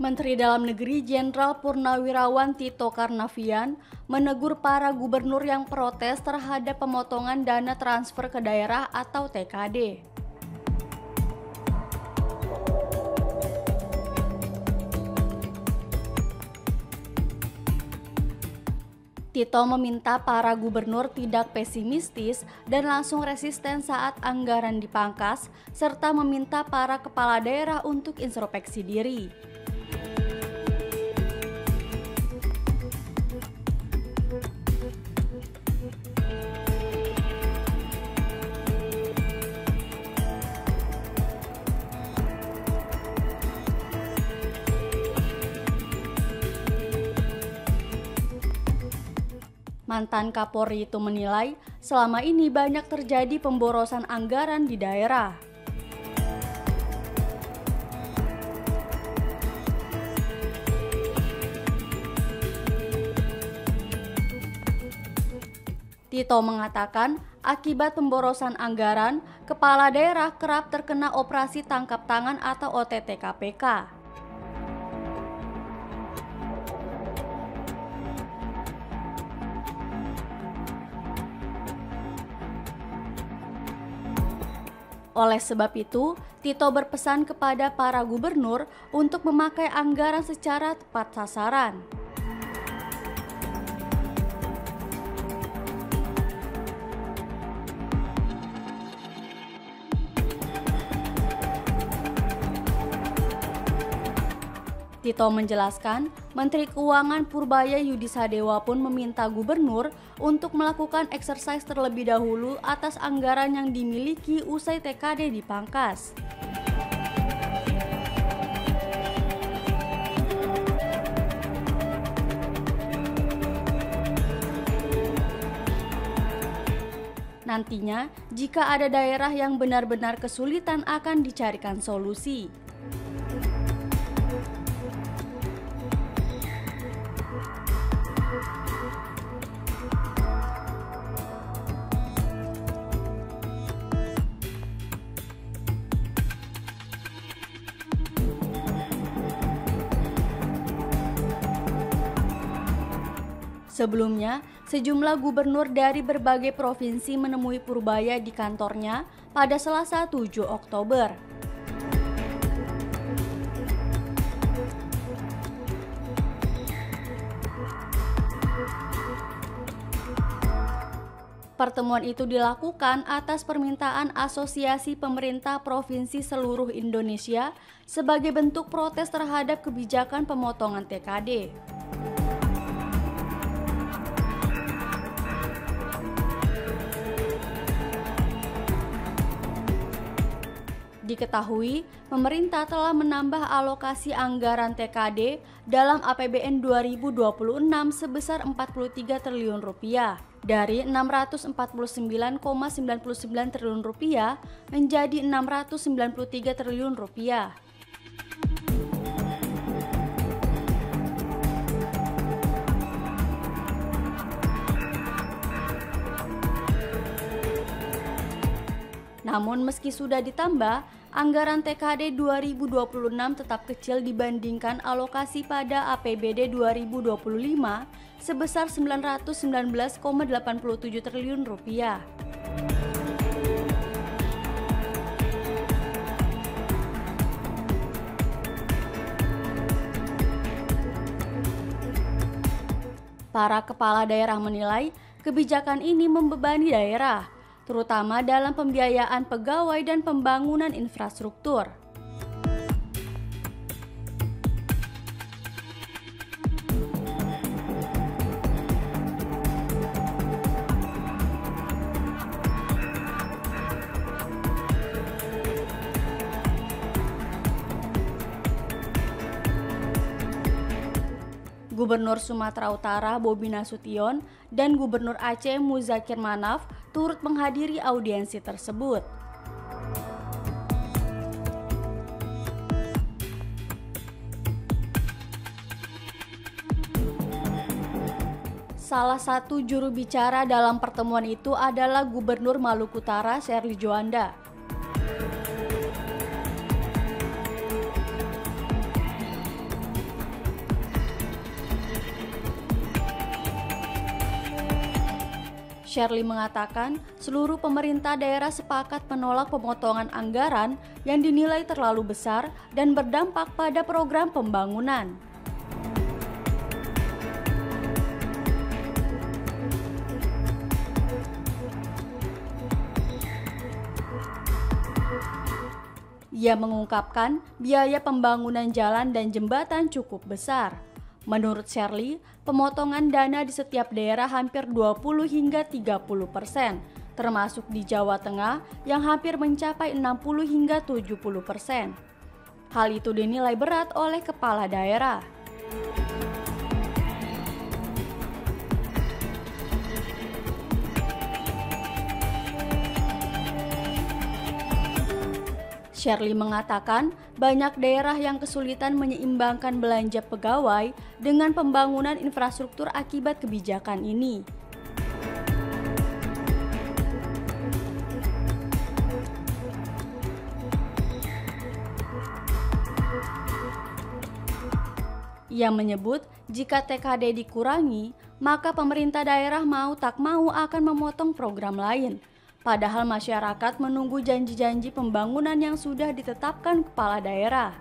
Menteri Dalam Negeri Jenderal Purnawirawan Tito Karnavian menegur para gubernur yang protes terhadap pemotongan dana transfer ke daerah atau TKD. Tito meminta para gubernur tidak pesimistis dan langsung resisten saat anggaran dipangkas, serta meminta para kepala daerah untuk introspeksi diri. Mantan Kapolri itu menilai selama ini banyak terjadi pemborosan anggaran di daerah. Tito mengatakan akibat pemborosan anggaran, kepala daerah kerap terkena operasi tangkap tangan atau OTT KPK. Oleh sebab itu, Tito berpesan kepada para gubernur untuk memakai anggaran secara tepat sasaran. Tito menjelaskan, Menteri Keuangan Purbaya Yudisadewa pun meminta gubernur untuk melakukan exercise terlebih dahulu atas anggaran yang dimiliki usai TKD dipangkas. Nantinya, jika ada daerah yang benar-benar kesulitan akan dicarikan solusi. Sebelumnya, sejumlah gubernur dari berbagai provinsi menemui Purbaya di kantornya pada Selasa 7 Oktober. Pertemuan itu dilakukan atas permintaan Asosiasi Pemerintah Provinsi Seluruh Indonesia sebagai bentuk protes terhadap kebijakan pemotongan TKD. Diketahui, pemerintah telah menambah alokasi anggaran TKD dalam APBN 2026 sebesar Rp43 triliun dari Rp649,99 triliun menjadi Rp693 triliun. Namun meski sudah ditambah, anggaran TKD 2026 tetap kecil dibandingkan alokasi pada APBD 2025 sebesar Rp919,87 triliun. Para kepala daerah menilai kebijakan ini membebani daerah, terutama dalam pembiayaan pegawai dan pembangunan infrastruktur. Gubernur Sumatera Utara Bobi Nasution dan Gubernur Aceh Muzakir Manaf turut menghadiri audiensi tersebut. Salah satu juru bicara dalam pertemuan itu adalah Gubernur Maluku Utara Sherly Juanda. Shirley mengatakan seluruh pemerintah daerah sepakat menolak pemotongan anggaran yang dinilai terlalu besar dan berdampak pada program pembangunan. Ia mengungkapkan biaya pembangunan jalan dan jembatan cukup besar. Menurut Shirley, pemotongan dana di setiap daerah hampir 20 hingga 30%, termasuk di Jawa Tengah yang hampir mencapai 60 hingga 70%. Hal itu dinilai berat oleh kepala daerah. Shirley mengatakan banyak daerah yang kesulitan menyeimbangkan belanja pegawai dengan pembangunan infrastruktur akibat kebijakan ini. Ia menyebut jika TKD dikurangi, maka pemerintah daerah mau tak mau akan memotong program lain. Padahal masyarakat menunggu janji-janji pembangunan yang sudah ditetapkan kepala daerah.